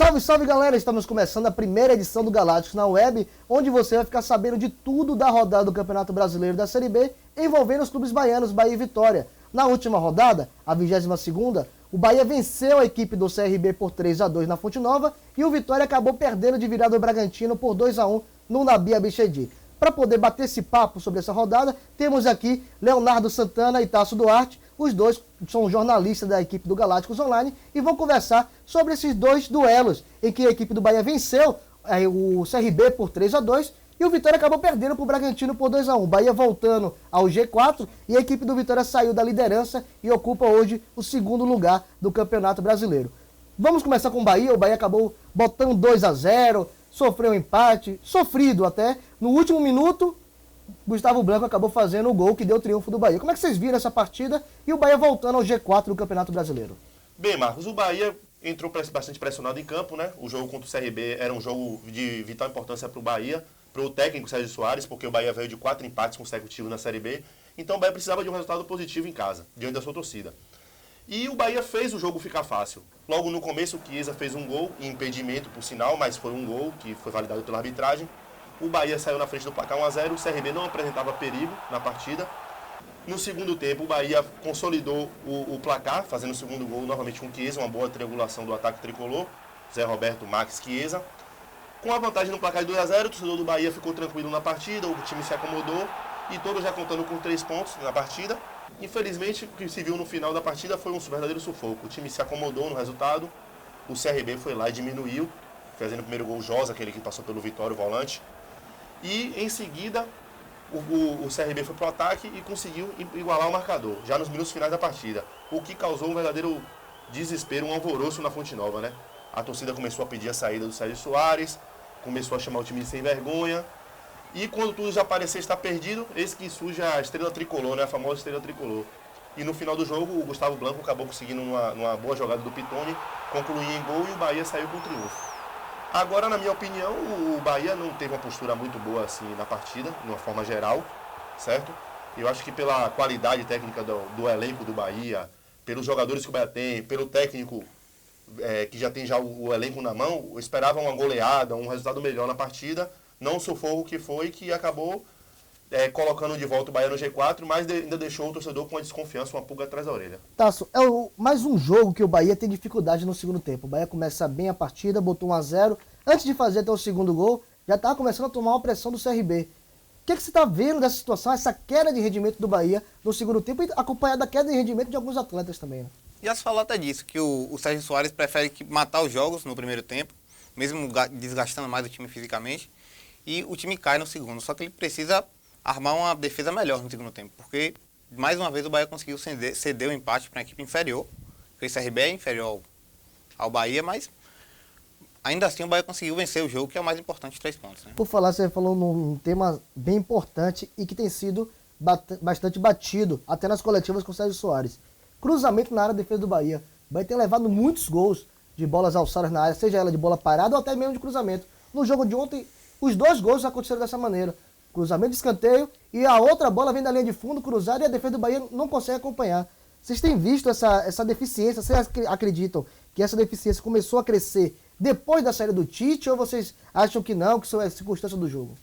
Salve, salve galera! Estamos começando a primeira edição do Galácticos na web, onde você vai ficar sabendo de tudo da rodada do Campeonato Brasileiro da Série B, envolvendo os clubes baianos Bahia e Vitória. Na última rodada, a 22ª, o Bahia venceu a equipe do CRB por 3-2 na Fonte Nova e o Vitória acabou perdendo de virada o Bragantino por 2-1 no Nabi Abichedi. Para poder bater esse papo sobre essa rodada, temos aqui Leonardo Santana e Tasso Duarte. Os dois são jornalistas da equipe do Galácticos Online e vão conversar sobre esses dois duelos em que a equipe do Bahia venceu o CRB por 3-2 e o Vitória acabou perdendo para o Bragantino por 2-1. O Bahia voltando ao G4 e a equipe do Vitória saiu da liderança e ocupa hoje o segundo lugar do Campeonato Brasileiro. Vamos começar com o Bahia. O Bahia acabou botando 2-0, sofreu um empate, sofrido até. No último minuto, Gustavo Blanco acabou fazendo o gol que deu o triunfo do Bahia. Como é que vocês viram essa partida e o Bahia voltando ao G4 do Campeonato Brasileiro? Bem, Marcos, o Bahia entrou bastante pressionado em campo, né? O jogo contra o CRB era um jogo de vital importância para o Bahia, para o técnico Sérgio Soares, porque o Bahia veio de 4 empates consecutivos na Série B. Então o Bahia precisava de um resultado positivo em casa, diante da sua torcida. E o Bahia fez o jogo ficar fácil. Logo no começo, o Chiesa fez um gol, em impedimento, por sinal, mas foi um gol que foi validado pela arbitragem. O Bahia saiu na frente do placar 1-0, o CRB não apresentava perigo na partida. No segundo tempo, o Bahia consolidou o placar, fazendo o segundo gol novamente com o Chiesa, uma boa triangulação do ataque tricolor, Zé Roberto, Max, Chiesa. Com a vantagem no placar de 2-0, o torcedor do Bahia ficou tranquilo na partida, o time se acomodou e todos já contando com 3 pontos na partida. Infelizmente, o que se viu no final da partida foi um verdadeiro sufoco. O time se acomodou no resultado, o CRB foi lá e diminuiu, fazendo o primeiro gol o Josa, aquele que passou pelo Vitória, o volante. E em seguida, o CRB foi para o ataque e conseguiu igualar o marcador, já nos minutos finais da partida. O que causou um verdadeiro desespero, um alvoroço na Fonte Nova, né? A torcida começou a pedir a saída do Sérgio Soares, começou a chamar o time de sem vergonha. E quando tudo já parecia estar perdido, eis que surge a estrela tricolor, né? A famosa estrela tricolor. E no final do jogo, o Gustavo Blanco acabou conseguindo, numa boa jogada do Pitoni, concluir em gol e o Bahia saiu com triunfo. Agora, na minha opinião, o Bahia não teve uma postura muito boa assim na partida, de uma forma geral, certo? Eu acho que pela qualidade técnica do elenco do Bahia, pelos jogadores que o Bahia tem, pelo técnico que já tem o elenco na mão, eu esperava uma goleada, um resultado melhor na partida, não o sufoco que foi, que acabou colocando de volta o Bahia no G4, mas ainda deixou o torcedor com uma desconfiança, uma pulga atrás da orelha. Tasso, mais um jogo que o Bahia tem dificuldade no segundo tempo. O Bahia começa bem a partida, botou 1-0. Antes de fazer até o segundo gol, já estava começando a tomar uma pressão do CRB. O que você está vendo dessa situação, essa queda de rendimento do Bahia no segundo tempo, e acompanhada da queda de rendimento de alguns atletas também, né? Já se falou até disso, que o Sérgio Soares prefere matar os jogos no primeiro tempo, mesmo desgastando mais o time fisicamente, e o time cai no segundo. Só que ele precisa armar uma defesa melhor no segundo tempo, porque mais uma vez o Bahia conseguiu ceder o empate para uma equipe inferior, porque o CRB é inferior ao Bahia, mas ainda assim o Bahia conseguiu vencer o jogo, que é o mais importante, 3 pontos. Né? Por falar, você falou num tema bem importante e que tem sido bastante batido, até nas coletivas com o Sérgio Soares. Cruzamento na área da defesa do Bahia. O Bahia tem levado muitos gols de bolas alçadas na área, seja ela de bola parada ou até mesmo de cruzamento. No jogo de ontem, os 2 gols aconteceram dessa maneira. Cruzamento de escanteio e a outra bola vem da linha de fundo cruzada e a defesa do Bahia não consegue acompanhar. Vocês têm visto essa deficiência? Vocês acreditam que essa deficiência começou a crescer depois da saída do Tite ou vocês acham que não, que isso é circunstância do jogo?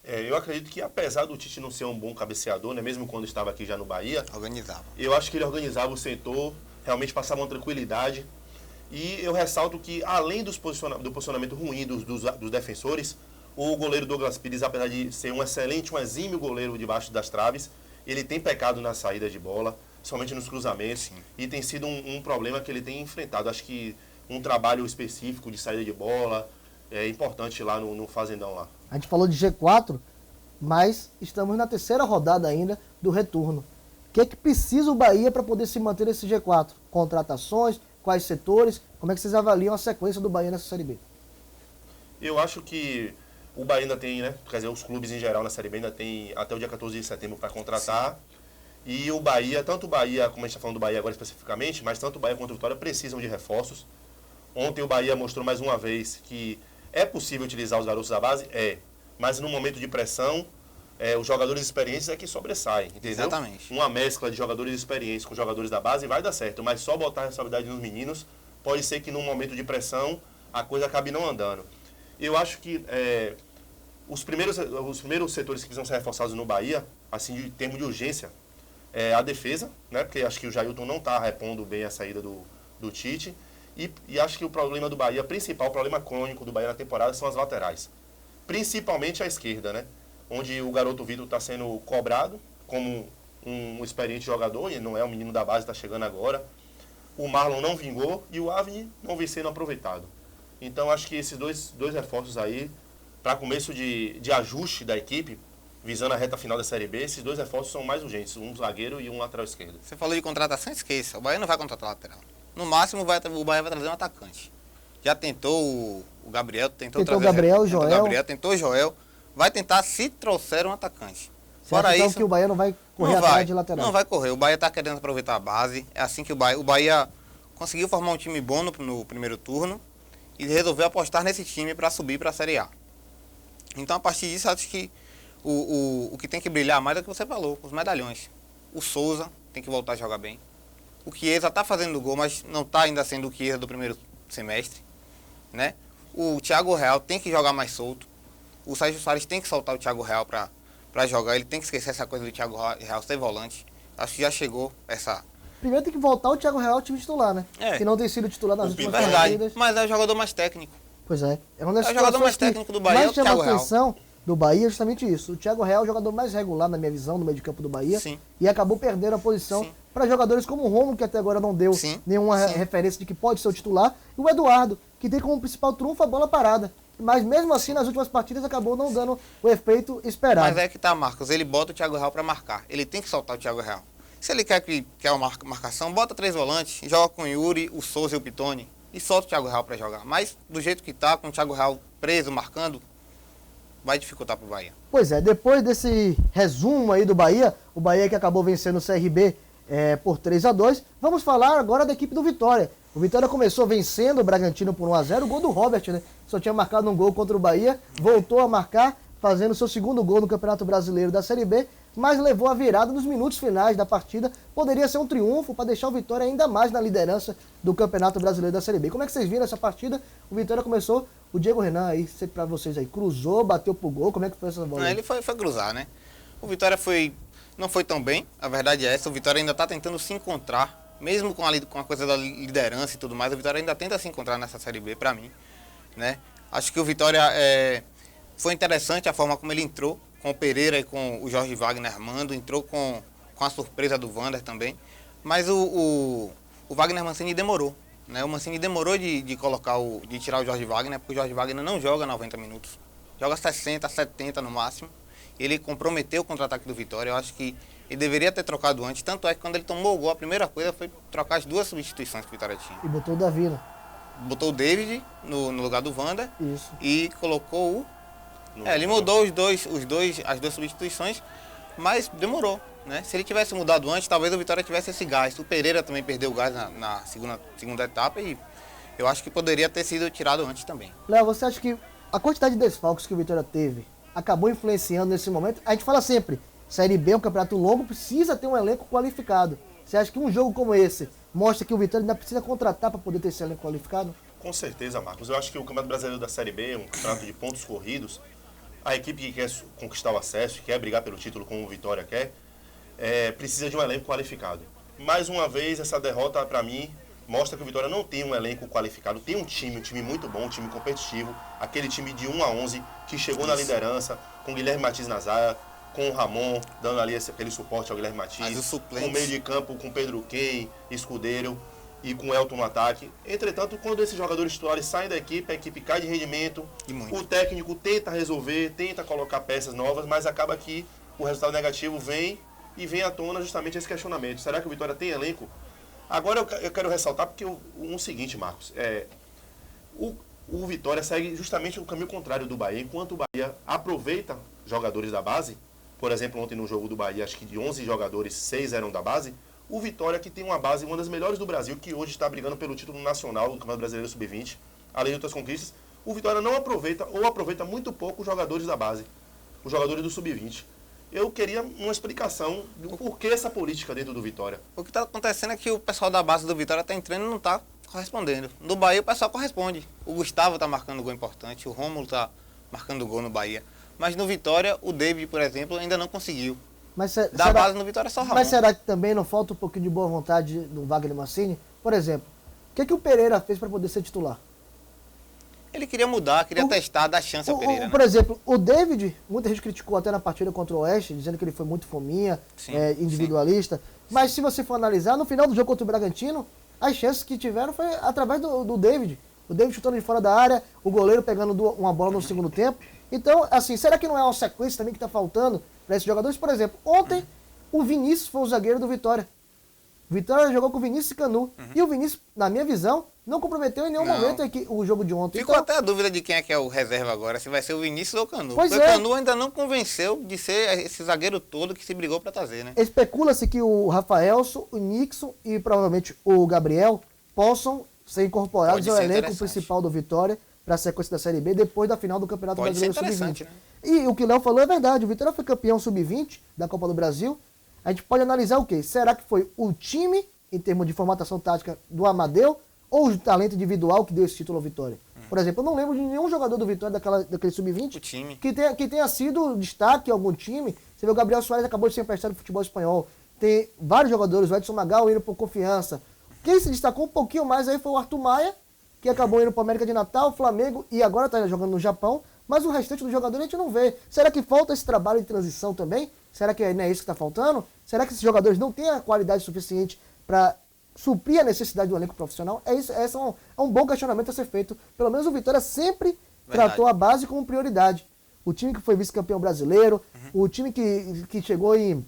Eu acredito que apesar do Tite não ser um bom cabeceador, né, mesmo quando estava aqui já no Bahia, Organizava. Eu acho que ele organizava o setor, realmente passava uma tranquilidade. E eu ressalto que além do posicionamento ruim dos defensores, o goleiro Douglas Pires, apesar de ser um exímio goleiro debaixo das traves, ele tem pecado na saída de bola, somente nos cruzamentos. Sim. E tem sido um problema que ele tem enfrentado. Acho que um trabalho específico de saída de bola é importante lá no Fazendão lá. A gente falou de G4, mas estamos na 3ª rodada ainda do retorno. O que é que precisa o Bahia para poder se manter nesse G4? Contratações? Quais setores? Como é que vocês avaliam a sequência do Bahia nessa Série B? Eu acho que o Bahia ainda tem, né? Quer dizer, os clubes em geral na Série B ainda tem até o dia 14 de setembro para contratar. Sim. E o Bahia, tanto o Bahia, como a gente está falando do Bahia agora especificamente, mas tanto o Bahia quanto o Vitória precisam de reforços. Ontem o Bahia mostrou mais uma vez que é possível utilizar os garotos da base? Mas no momento de pressão, os jogadores experientes é que sobressaem, entendeu? Exatamente. Uma mescla de jogadores experientes com jogadores da base vai dar certo, mas só botar a responsabilidade nos meninos pode ser que num momento de pressão a coisa acabe não andando. Eu acho que os primeiros setores que precisam ser reforçados no Bahia, assim, em termos de urgência, é a defesa, né? Porque acho que o Jailton não está repondo bem a saída do Tite. E acho que o problema do Bahia, principal, o problema crônico do Bahia na temporada são as laterais. Principalmente a esquerda, né? Onde o garoto Vitor está sendo cobrado como um experiente jogador, e não é um menino da base, está chegando agora. O Marlon não vingou e o Avni não vem sendo aproveitado. Então acho que esses dois reforços aí, para começo de ajuste da equipe, visando a reta final da Série B, esses dois reforços são mais urgentes, um zagueiro e um lateral esquerdo. Você falou de contratação, esqueça. O Bahia não vai contratar lateral. No máximo, o Bahia vai trazer um atacante. Já tentou o Gabriel, tentou o Gabriel, o Joel. Tentou o Joel. Vai tentar se trouxer um atacante. Você acha, então, que o Bahia não vai correr atrás de lateral? Não vai correr. O Bahia está querendo aproveitar a base. É assim que o Bahia conseguiu formar um time bom no primeiro turno e resolveu apostar nesse time para subir para a Série A. Então, a partir disso, acho que o que tem que brilhar mais é o que você falou, os medalhões. O Souza tem que voltar a jogar bem. O Chiesa está fazendo gol, mas não está ainda sendo o Chiesa do primeiro semestre, né? O Thiago Real tem que jogar mais solto. O Sérgio Soares tem que soltar o Thiago Real para jogar. Ele tem que esquecer essa coisa do Thiago Real ser volante. Acho que já chegou essa... Primeiro tem que voltar o Thiago Real ao time titular, né? Que não tem sido titular nas últimas partidas. Mas é o jogador mais técnico. Pois é. É o jogador mais técnico do Bahia, é o Thiago Real. Mais chama a atenção do Bahia é justamente isso. O Thiago Real é o jogador mais regular, na minha visão, no meio de campo do Bahia. Sim. E acabou perdendo a posição para jogadores como o Romo, que até agora não deu nenhuma referência de que pode ser o titular, e o Eduardo, que tem como principal trunfo a bola parada. Mas mesmo assim, nas últimas partidas, acabou não dando o efeito esperado. Mas é que tá, Marcos. Ele bota o Thiago Real para marcar. Ele tem que soltar o Thiago Real. Se ele quer uma marcação, bota 3 volantes, joga com o Yuri, o Souza e o Pitoni e solta o Thiago Real para jogar. Mas do jeito que tá, com o Thiago Real preso, marcando, vai dificultar pro Bahia. Pois é, depois desse resumo aí do Bahia, o Bahia que acabou vencendo o CRB por 3-2, vamos falar agora da equipe do Vitória. O Vitória começou vencendo o Bragantino por 1-0, o gol do Robert, né? Só tinha marcado um gol contra o Bahia, voltou a marcar, fazendo seu segundo gol no Campeonato Brasileiro da Série B, mas levou a virada nos minutos finais da partida. Poderia ser um triunfo para deixar o Vitória ainda mais na liderança do Campeonato Brasileiro da Série B. Como é que vocês viram essa partida? O Vitória começou, o Diego Renan aí, para vocês aí, cruzou, bateu pro gol, como é que foi essa bola? Não, ele foi cruzar, né? O Vitória não foi tão bem, a verdade é essa, o Vitória ainda está tentando se encontrar, mesmo com a coisa da liderança e tudo mais, o Vitória ainda tenta se encontrar nessa Série B, para mim, né? Acho que o Vitória foi interessante a forma como ele entrou, com o Pereira e com o Jorge Wagner armando, entrou com a surpresa do Wander também, mas o Wagner Mancini demorou, né? O Mancini demorou de tirar o Jorge Wagner, porque o Jorge Wagner não joga 90 minutos, joga 60, 70 no máximo. Ele comprometeu o contra-ataque do Vitória, eu acho que ele deveria ter trocado antes, tanto é que quando ele tomou o gol, a primeira coisa foi trocar as 2 substituições que o Vitória tinha. E botou o Davi, né? Botou o David no lugar do Wander. Isso. E colocou o... ele mudou as duas substituições, mas demorou, né? Se ele tivesse mudado antes, talvez o Vitória tivesse esse gás. O Pereira também perdeu o gás na segunda etapa e eu acho que poderia ter sido tirado antes também. Léo, você acha que a quantidade de desfalques que o Vitória teve acabou influenciando nesse momento? A gente fala sempre, Série B é um campeonato longo, precisa ter um elenco qualificado. Você acha que um jogo como esse mostra que o Vitória ainda precisa contratar para poder ter esse elenco qualificado? Com certeza, Marcos. Eu acho que o Campeonato Brasileiro da Série B é um campeonato de pontos corridos. A equipe que quer conquistar o acesso, que quer brigar pelo título como o Vitória quer, precisa de um elenco qualificado. Mais uma vez, essa derrota, para mim, mostra que o Vitória não tem um elenco qualificado. Tem um time muito bom, um time competitivo. Aquele time de 1-11 que chegou na liderança, com o Guilherme Martins na zaga, com o Ramon, dando ali aquele suporte ao Guilherme Martins. Com o meio de campo, com Pedro Quem, Escudeiro e com o Elton no ataque. Entretanto, quando esses jogadores titulares saem da equipe, a equipe cai de rendimento. O técnico tenta resolver, tenta colocar peças novas, mas acaba que o resultado negativo vem à tona justamente esse questionamento. Será que o Vitória tem elenco? Agora eu quero ressaltar porque o seguinte, Marcos, o Vitória segue justamente o caminho contrário do Bahia. Enquanto o Bahia aproveita jogadores da base, por exemplo, ontem no jogo do Bahia, acho que de 11 jogadores, 6 eram da base, o Vitória, que tem uma base, uma das melhores do Brasil, que hoje está brigando pelo título nacional do Campeonato Brasileiro Sub-20, além de outras conquistas, o Vitória não aproveita ou aproveita muito pouco os jogadores da base, os jogadores do Sub-20. Eu queria uma explicação do porquê essa política dentro do Vitória. O que está acontecendo é que o pessoal da base do Vitória está entrando e não está correspondendo. No Bahia o pessoal corresponde. O Gustavo tá marcando gol importante, o Rômulo tá marcando gol no Bahia. Mas no Vitória, o David, por exemplo, ainda não conseguiu. Mas Da base no Vitória é só o Ramon. Mas será que também não falta um pouquinho de boa vontade do Wagner Mancini? Por exemplo, o que o Pereira fez para poder ser titular? Ele queria mudar, queria testar, dar chance ao Pereira. Por exemplo, o David, muita gente criticou até na partida contra o Oeste, dizendo que ele foi muito fominha, individualista. Mas se você for analisar, no final do jogo contra o Bragantino, as chances que tiveram foi através do David. O David chutando de fora da área, o goleiro pegando uma bola no segundo tempo. Então, assim, será que não é uma sequência também que está faltando para esses jogadores? Por exemplo, ontem o Vinícius foi o zagueiro do Vitória. O Vitória jogou com o Vinícius e Canu. E o Vinícius, na minha visão, não comprometeu em nenhum momento o jogo de ontem. Ficou então, até a dúvida de quem é que é o reserva agora, se vai ser o Vinícius ou o Canu. Pois Porque é. o Canu ainda não convenceu de ser esse zagueiro todo que se brigou para trazer, né? especula-se que o Rafaelson, o Nixon e provavelmente o Gabriel possam ser incorporados Pode ao ser elenco interessante. principal do Vitória para a sequência da Série B depois da final do Campeonato Pode ser Brasileiro interessante, Sub-20. né? E o que o Léo falou é verdade, o Vitória foi campeão Sub-20 da Copa do Brasil. A gente pode analisar o quê? Será que foi o time, em termos de formatação tática do Amadeu, ou o talento individual que deu esse título ao Vitória? Por exemplo, eu não lembro de nenhum jogador do Vitória daquele Sub-20 O time. que tenha sido destaque em algum time. Você vê o Gabriel Soares acabou de ser emprestado do futebol espanhol. Tem vários jogadores, o Edson Magal indo por Confiança. Quem se destacou um pouquinho mais aí foi o Arthur Maia, que acabou indo para o América de Natal, Flamengo, e agora está jogando no Japão. Mas o restante dos jogadores a gente não vê. Será que falta esse trabalho de transição também? Será que não é isso que está faltando? Será que esses jogadores não têm a qualidade suficiente para suprir a necessidade do elenco profissional? Esse é um bom questionamento a ser feito. Pelo menos o Vitória sempre tratou a base como prioridade. O time que foi vice-campeão brasileiro, o time que chegou em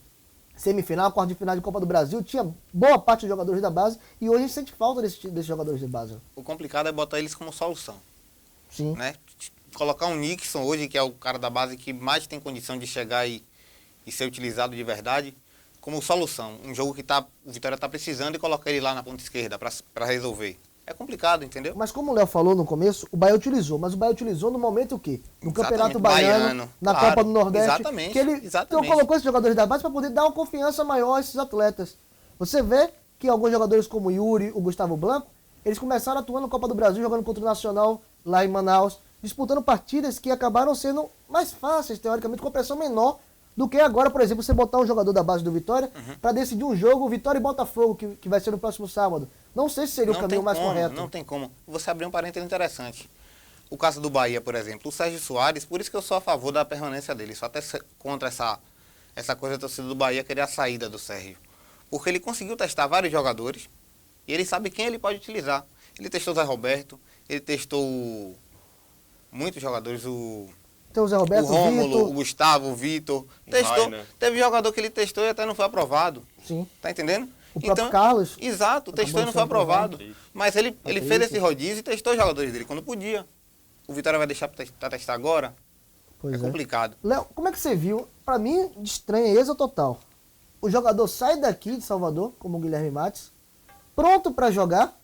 semifinal, quarto de final de Copa do Brasil, tinha boa parte dos jogadores da base e hoje a gente sente falta desses jogadores de base. O complicado é botar eles como solução, Sim. né? Colocar um Nixon hoje, que é o cara da base que mais tem condição de chegar e ser utilizado de verdade, como solução. Um jogo que o Vitória está precisando e colocar ele lá na ponta esquerda para resolver. É complicado, entendeu? Mas como o Léo falou no começo, o Bahia utilizou. Mas o Bahia utilizou no momento o quê? No Exatamente, Campeonato Baiano, na claro, Copa do Nordeste. exatamente, Que ele exatamente. então, colocou esses jogadores da base para poder dar uma confiança maior a esses atletas. Você vê que alguns jogadores como o Yuri, o Gustavo Blanco, eles começaram atuando na Copa do Brasil, jogando contra o Nacional lá em Manaus, disputando partidas que acabaram sendo mais fáceis, teoricamente, com a pressão menor do que agora, por exemplo, você botar um jogador da base do Vitória para decidir um jogo, Vitória e Botafogo, que vai ser no próximo sábado. Não sei se seria o caminho mais correto. Não tem como. Você abrir um parênteses interessante. O caso do Bahia, por exemplo, o Sérgio Soares, por isso que eu sou a favor da permanência dele. Sou até contra essa coisa da torcida do Bahia querer a saída do Sérgio. Porque ele conseguiu testar vários jogadores e ele sabe quem ele pode utilizar. Ele testou o Zé Roberto, ele testou muitos jogadores, Tem o Zé Roberto, o Rômulo, Vitor. o Gustavo, o Vitor. Testou. Rainer. Teve jogador que ele testou e até não foi aprovado. Sim. Tá entendendo? O próprio Carlos. Exato, testou e não foi sendo aprovado. aprovado. Mas ele fez esse rodízio e testou os jogadores dele quando podia. O Vitória vai deixar para testar agora? Pois É complicado. Léo, como é que você viu? Pra mim, de estranheza total. O jogador sai daqui de Salvador, como o Guilherme Matos, pronto pra jogar.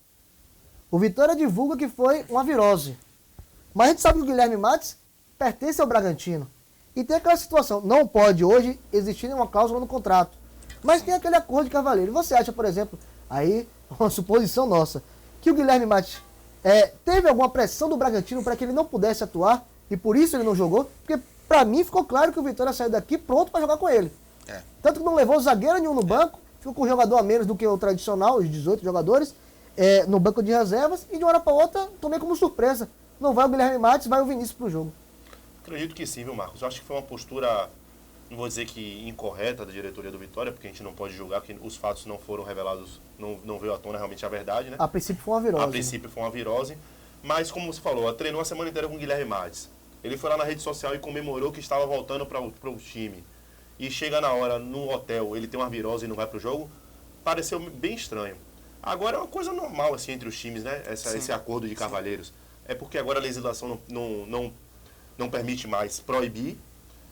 O Vitória divulga que foi uma virose. Mas a gente sabe que o Guilherme Matos pertence ao Bragantino. E tem aquela situação, não pode hoje existir nenhuma cláusula no contrato. Mas tem aquele acordo de cavaleiro. E você acha, por exemplo, aí, uma suposição nossa, que o Guilherme Matos teve alguma pressão do Bragantino para que ele não pudesse atuar e por isso ele não jogou? Porque pra mim ficou claro que o Vitória saiu daqui pronto para jogar com ele. Tanto que não levou zagueiro nenhum no banco, ficou com um jogador a menos do que o tradicional, os 18 jogadores, no banco de reservas, e de uma hora para outra tomei como surpresa. Não vai o Guilherme Matos, vai o Vinícius pro jogo. Acredito que sim, viu, Marcos? Eu acho que foi uma postura, não vou dizer que incorreta da diretoria do Vitória, porque a gente não pode julgar que os fatos não foram revelados, não veio à tona realmente a verdade, né? A princípio foi uma virose. A princípio foi uma virose, mas como você falou, ela treinou a semana inteira com o Guilherme Matos. Ele foi lá na rede social e comemorou que estava voltando para o time. E chega na hora, no hotel, ele tem uma virose e não vai para o jogo, pareceu bem estranho. Agora é uma coisa normal assim entre os times, né? Esse acordo de cavalheiros. É porque agora a legislação não permite mais proibir.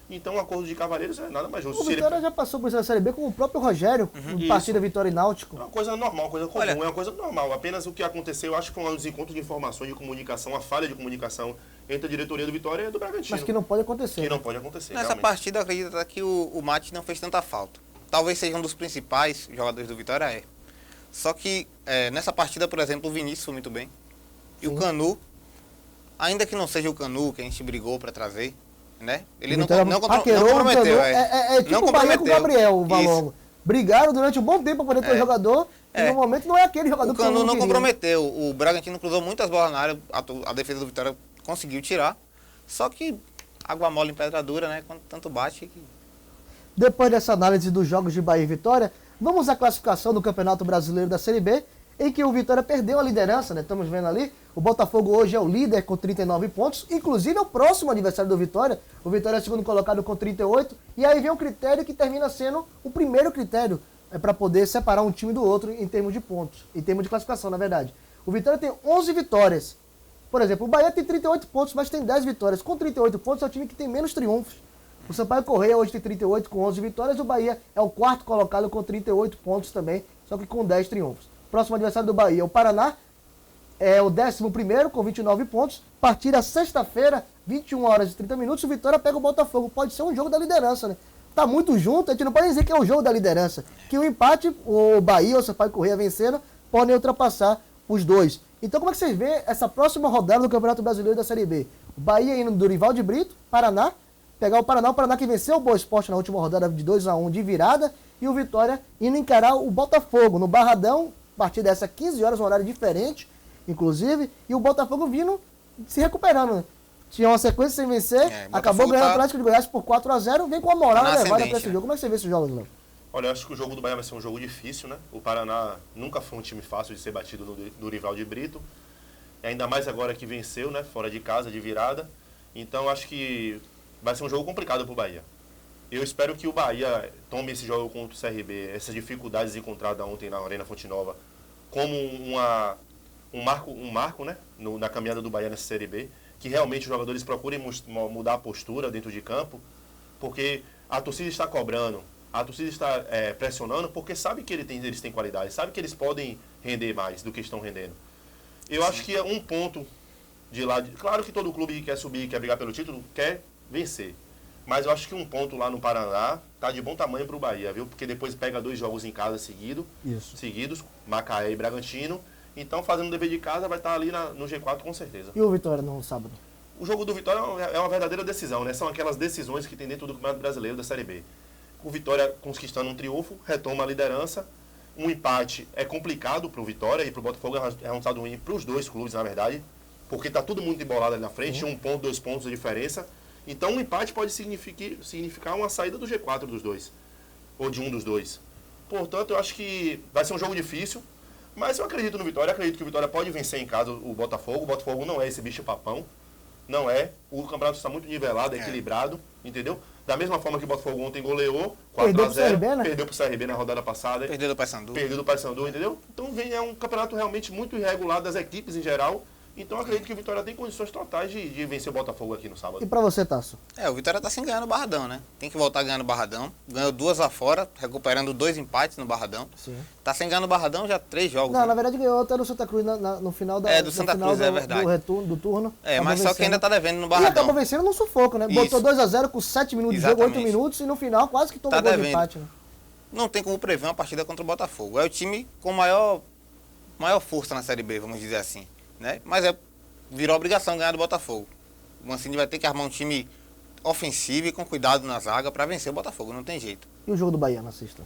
Então, o acordo de cavalheiros é nada mais justo. O Vitória já passou por isso na Série B com o próprio Rogério, em partida Vitória e Náutico. É uma coisa normal, uma coisa comum, Olha, é uma coisa normal. Apenas o que aconteceu, eu acho que foi um desencontro de informações, de comunicação, a falha de comunicação entre a diretoria do Vitória e do Bragantino. Mas que não pode acontecer. Que não pode acontecer, Nessa realmente. partida, eu acredito até que o Mate não fez tanta falta. Talvez seja um dos principais jogadores do Vitória, Só que nessa partida, por exemplo, o Vinícius foi muito bem. E Sim. o Canu, ainda que não seja o Canu que a gente brigou para trazer, né? Ele não Vitória paquerou, comprometeu. Canu. É tipo Não o Bahia com o comprometeu. Gabriel, o Valongo. Brigaram durante um bom tempo para poder ter o jogador, e no momento não é aquele jogador O que todo Canu mundo não queria. comprometeu. O Bragantino cruzou muitas bolas na área, a defesa do Vitória conseguiu tirar. Só que água mole em pedra dura, né? Quando tanto bate que... Depois dessa análise dos jogos de Bahia e Vitória, vamos à classificação do Campeonato Brasileiro da Série B, em que o Vitória perdeu a liderança, né? Estamos vendo ali. O Botafogo hoje é o líder com 39 pontos, inclusive é o próximo adversário do Vitória. O Vitória é o segundo colocado com 38, e aí vem um critério que termina sendo o primeiro critério para poder separar um time do outro em termos de pontos, em termos de classificação, na verdade. O Vitória tem 11 vitórias. Por exemplo, o Bahia tem 38 pontos, mas tem 10 vitórias. Com 38 pontos é o time que tem menos triunfos. O Sampaio Corrêa hoje tem 38 com 11 vitórias. O Bahia é o quarto colocado com 38 pontos também, só que com 10 triunfos. Próximo adversário do Bahia é o Paraná, é o 11º com 29 pontos. Partida sexta-feira, 21 horas e 30 minutos, o Vitória pega o Botafogo. Pode ser um jogo da liderança, né? Tá muito junto, a gente não pode dizer que é o jogo da liderança. Que o empate, o Bahia ou o Sampaio Corrêa vencendo, podem ultrapassar os dois. Então como é que vocês veem essa próxima rodada do Campeonato Brasileiro da Série B? O Bahia indo do Dorival de Brito, Paraná, pegar o Paraná que venceu o Boa Esporte na última rodada de 2-1 de virada, e o Vitória indo encarar o Botafogo no Barradão, a partir dessa 15 horas, um horário diferente, inclusive, e o Botafogo vindo se recuperando, né? Tinha uma sequência sem vencer, acabou ganhando o Atlético de Goiás por 4-0, vem com a moral elevada para esse jogo. Como é que você vê esse jogo, Léo? Olha, eu acho que o jogo do Bahia vai ser um jogo difícil, né? O Paraná nunca foi um time fácil de ser batido no Dorival de Brito. Ainda mais agora que venceu, né? Fora de casa, de virada. Então, acho que vai ser um jogo complicado para o Bahia. Eu espero que o Bahia tome esse jogo contra o CRB, essas dificuldades encontradas ontem na Arena Fonte Nova, como um marco, né? Na caminhada do Bahia nessa Série B. Que realmente os jogadores procurem mudar a postura dentro de campo, porque a torcida está cobrando, a torcida está pressionando, porque sabe que eles têm qualidade, sabe que eles podem render mais do que estão rendendo. Eu acho que é um ponto de lá. Claro que todo clube que quer subir, quer brigar pelo título, quer vencer. Mas eu acho que um ponto lá no Paraná tá de bom tamanho para o Bahia, viu? Porque depois pega 2 jogos em casa seguidos, Macaé e Bragantino. Então, fazendo o dever de casa, vai estar ali no G4 com certeza. E o Vitória no sábado? O jogo do Vitória é uma verdadeira decisão, né? São aquelas decisões que tem dentro do Campeonato Brasileiro da Série B. O Vitória conquistando um triunfo, retoma a liderança. Um empate é complicado para o Vitória e para o Botafogo é um resultado ruim para os dois clubes, na verdade. Porque está todo mundo embolado ali na frente, 1 ponto, 2 pontos de diferença. Então, um empate pode significar uma saída do G4 dos dois. Ou de um dos dois. Portanto, eu acho que vai ser um jogo difícil. Mas eu acredito no Vitória, acredito que o Vitória pode vencer em casa o Botafogo. O Botafogo não é esse bicho papão, não é. O campeonato está muito nivelado, equilibrado, entendeu? Da mesma forma que o Botafogo ontem goleou, 4-0, perdeu pro CRB na rodada passada. Perdeu do Paysandu, entendeu? Então é um campeonato realmente muito irregular das equipes em geral. Então eu acredito que o Vitória tem condições totais de vencer o Botafogo aqui no sábado. E pra você, Tasso? O Vitória tá sem ganhar no Barradão, né? Tem que voltar ganhando no Barradão. Ganhou 2 lá fora, recuperando 2 empates no Barradão. Sim. Tá sem ganhar no Barradão já 3 jogos. Não, né? na verdade ganhou até no Santa Cruz no final do Santa Cruz, é verdade. Do turno. Mas só que ainda tá devendo no E Barradão. acabou vencendo no sufoco, né? Botou 2-0 com 7 minutos de jogo, 8 minutos, e no final quase que tomou gol de empate, né? Não tem como prever uma partida contra o Botafogo. É o time com maior força na Série B, vamos dizer assim, né? Mas virou obrigação ganhar do Botafogo. O Mancini vai ter que armar um time ofensivo e com cuidado na zaga para vencer o Botafogo, não tem jeito. E o jogo do Bahia na sexta?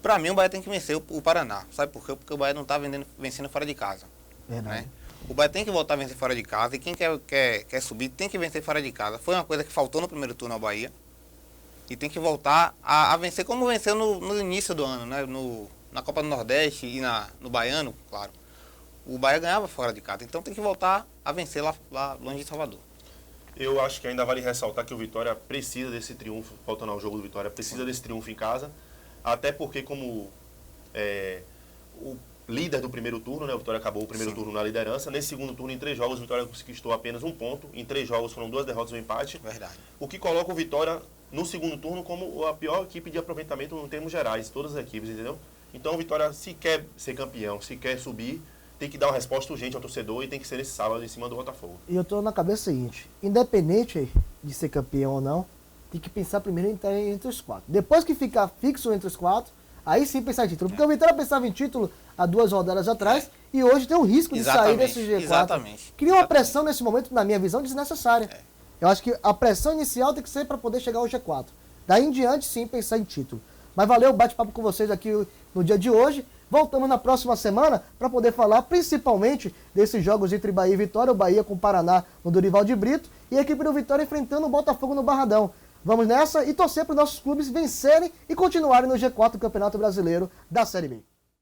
Para mim, o Bahia tem que vencer o Paraná. Sabe por quê? Porque o Bahia não tá vencendo fora de casa. Verdade. Né? O Bahia tem que voltar a vencer fora de casa e quem quer subir tem que vencer fora de casa. Foi uma coisa que faltou no primeiro turno ao Bahia. E tem que voltar a vencer como venceu no início do ano, né? Na Copa do Nordeste e no Baiano, claro. O Bahia ganhava fora de casa, então tem que voltar a vencer lá longe de Salvador. Eu acho que ainda vale ressaltar que o Vitória precisa desse triunfo, voltando ao jogo do Vitória, precisa desse triunfo em casa, até porque como o líder do primeiro turno, né, o Vitória acabou o primeiro turno na liderança, nesse segundo turno, em 3 jogos, o Vitória conquistou apenas 1 ponto, em 3 jogos foram 2 derrotas e um empate, Verdade. O que coloca o Vitória no segundo turno como a pior equipe de aproveitamento em termos gerais, todas as equipes, entendeu? Então o Vitória, se quer ser campeão, se quer subir, tem que dar uma resposta urgente ao torcedor e tem que ser nesse sábado em cima do Botafogo. E eu tô na cabeça o seguinte, independente de ser campeão ou não, tem que pensar primeiro em estar entre os 4. Depois que ficar fixo entre os 4, aí sim pensar em título. Porque o Vitória pensava em título há 2 rodadas atrás e hoje tem o risco de sair desse G4. Exatamente. Cria uma pressão nesse momento, na minha visão, desnecessária. Eu acho que a pressão inicial tem que ser para poder chegar ao G4. Daí em diante, sim, pensar em título. Mas valeu o bate-papo com vocês aqui no dia de hoje. Voltamos na próxima semana para poder falar principalmente desses jogos entre Bahia e Vitória, o Bahia com o Paraná no Dorival de Brito e a equipe do Vitória enfrentando o Botafogo no Barradão. Vamos nessa e torcer para os nossos clubes vencerem e continuarem no G4 do Campeonato Brasileiro da Série B.